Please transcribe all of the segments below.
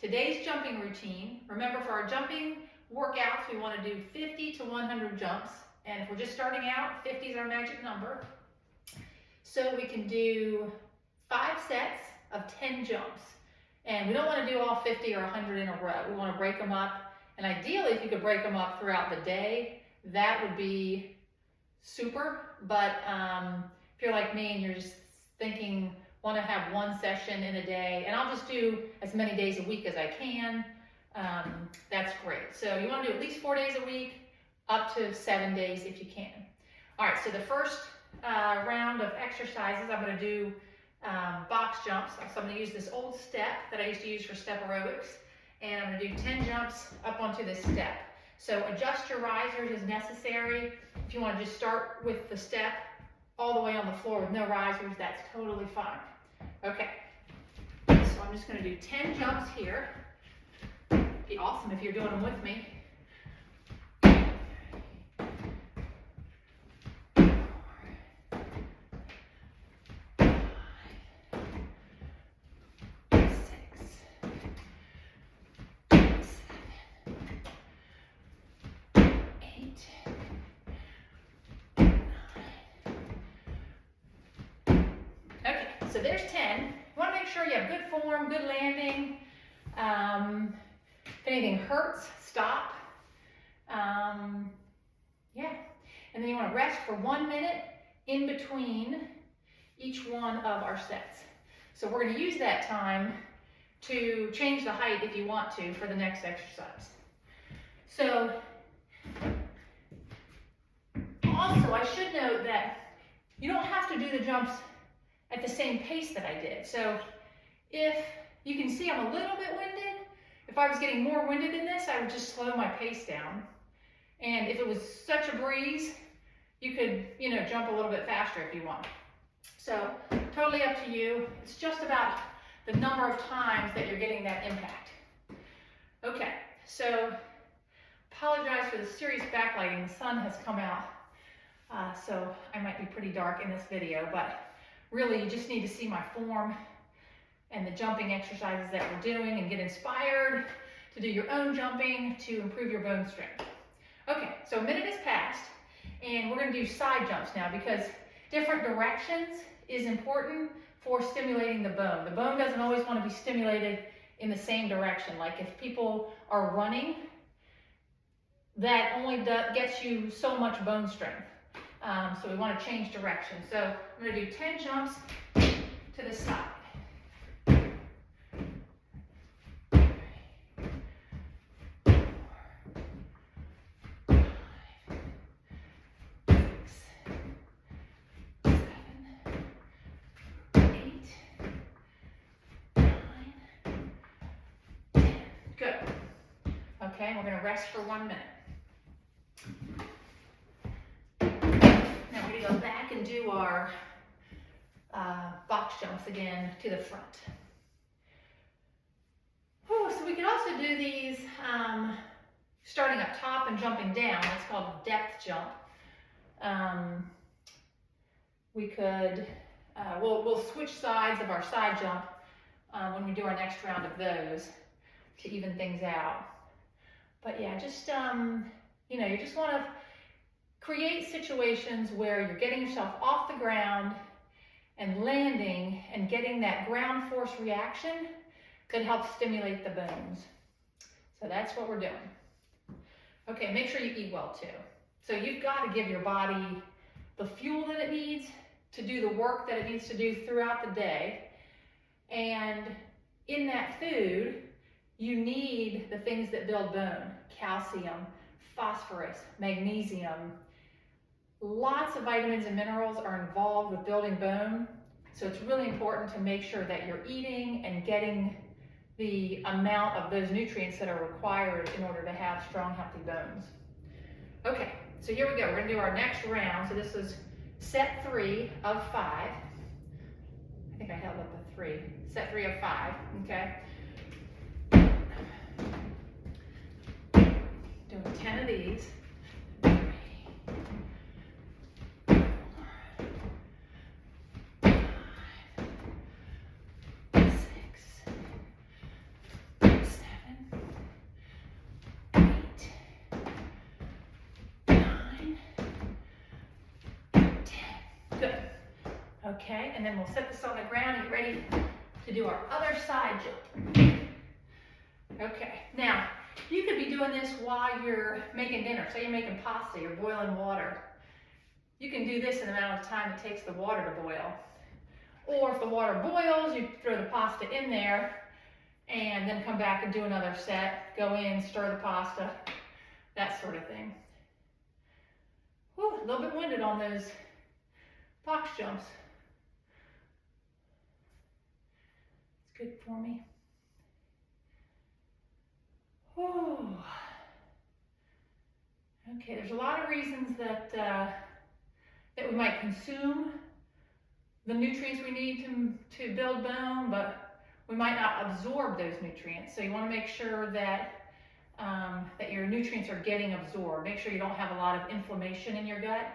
Today's jumping routine, remember for our jumping workouts, we want to do 50 to 100 jumps. And if we're just starting out, 50 is our magic number. So we can do 5 sets of 10 jumps. And we don't want to do all 50 or 100 in a row. We want to break them up. And ideally, if you could break them up throughout the day, that would be super. But if you're like me and you're just thinking, want to have one session in a day, and I'll just do as many days a week as I can, that's great. So you want to do at least 4 days a week, up to 7 days if you can. All right, so the first round of exercises, I'm going to do box jumps. So I'm going to use this old step that I used to use for step aerobics, and I'm going to do 10 jumps up onto this step. So adjust your risers as necessary. If you want to just start with the step all the way on the floor with no risers, that's totally fine. Okay, so I'm just going to do 10 jumps here. It'd be awesome if you're doing them with me. 5, 6, 7, 8, 9. Okay, so there's 10. You want to make sure you have good form, good landing. If anything hurts, stop. Yeah, and then you want to rest for 1 minute in between each one of our sets. So we're going to use that time to change the height if you want to for the next exercise. So also I should note that you don't have to do the jumps at the same pace that I did. So if you can see I'm a little bit winded, if I was getting more winded than this, I would just slow my pace down. And if it was such a breeze, you could, jump a little bit faster if you want. So totally up to you. It's just about the number of times that you're getting that impact. Okay, so apologize for the serious backlighting. The sun has come out, so I might be pretty dark in this video, but really you just need to see my form and the jumping exercises that we're doing and get inspired to do your own jumping to improve your bone strength. Okay, so a minute has passed, and we're going to do side jumps now because different directions is important for stimulating the bone. The bone doesn't always want to be stimulated in the same direction. Like if people are running, that only gets you so much bone strength. So we want to change direction. So I'm going to do 10 jumps to the side. 5, 6, 7, 8, 9, 10. Good. Okay, we're going to rest for 1 minute. Now we're going to go back and do our box jumps again to the front. So we can also do these starting up top and jumping down. It's called a depth jump. We could, we'll switch sides of our side jump when we do our next round of those to even things out. But yeah, just, you just want to create situations where you're getting yourself off the ground and landing and getting that ground force reaction that helps stimulate the bones. So that's what we're doing. Okay, make sure you eat well too. So you've got to give your body the fuel that it needs to do the work that it needs to do throughout the day. And in that food, you need the things that build bone: calcium, phosphorus, magnesium. Lots of vitamins and minerals are involved with building bone. So it's really important to make sure that you're eating and getting the amount of those nutrients that are required in order to have strong, healthy bones. Okay, so here we go. We're going to do our next round. So this is set 3 of 5. I think I held up a 3. Set 3 of 5, okay? Doing 10 of these. 6, 7, Okay, and then we'll set this on the ground and get ready to do our other side jump. Okay, now you could be doing this while you're making dinner. Say you're making pasta, you're boiling water. You can do this in the amount of time it takes the water to boil. Or if the water boils, you throw the pasta in there and then come back and do another set. Go in, stir the pasta, that sort of thing. Whew, a little bit winded on those box jumps. It's good for me. Whew. Okay, there's a lot of reasons that that we might consume the nutrients we need to build bone, but we might not absorb those nutrients. So you want to make sure that that your nutrients are getting absorbed. Make sure you don't have a lot of inflammation in your gut.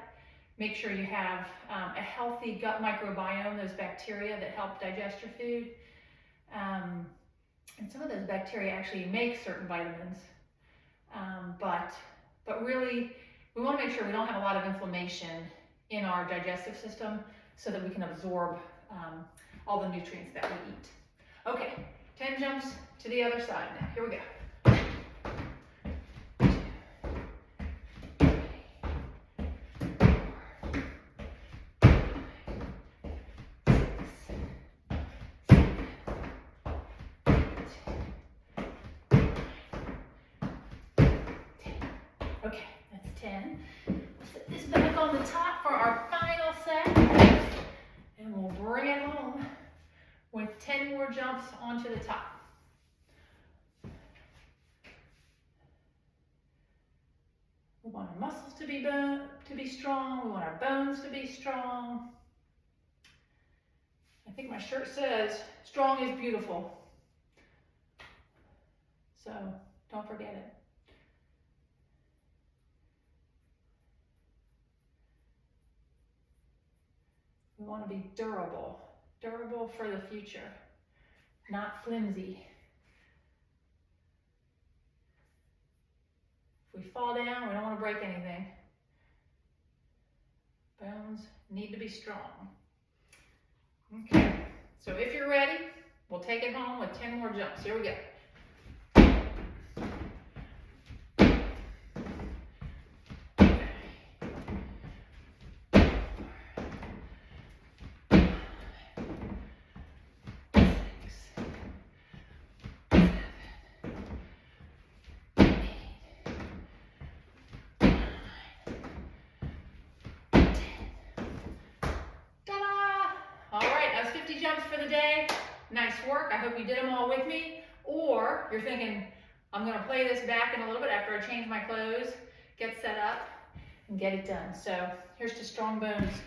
Make sure you have a healthy gut microbiome, those bacteria that help digest your food. And some of those bacteria actually make certain vitamins. But really, we want to make sure we don't have a lot of inflammation in our digestive system so that we can absorb all the nutrients that we eat. Okay, 10 jumps to the other side now. Here we go. 10. We'll set this back on the top for our final set, and we'll bring it home with 10 more jumps onto the top. We want our muscles to be strong. We want our bones to be strong. I think my shirt says, "Strong is beautiful." So don't forget it. We want to be durable for the future, not flimsy. If we fall down, we don't want to break anything. Bones need to be strong. Okay, so if you're ready, we'll take it home with 10 more jumps. Here we go. Jumps for the day. Nice work. I hope you did them all with me. Or you're thinking, I'm going to play this back in a little bit after I change my clothes, get set up, and get it done. So here's to strong bones.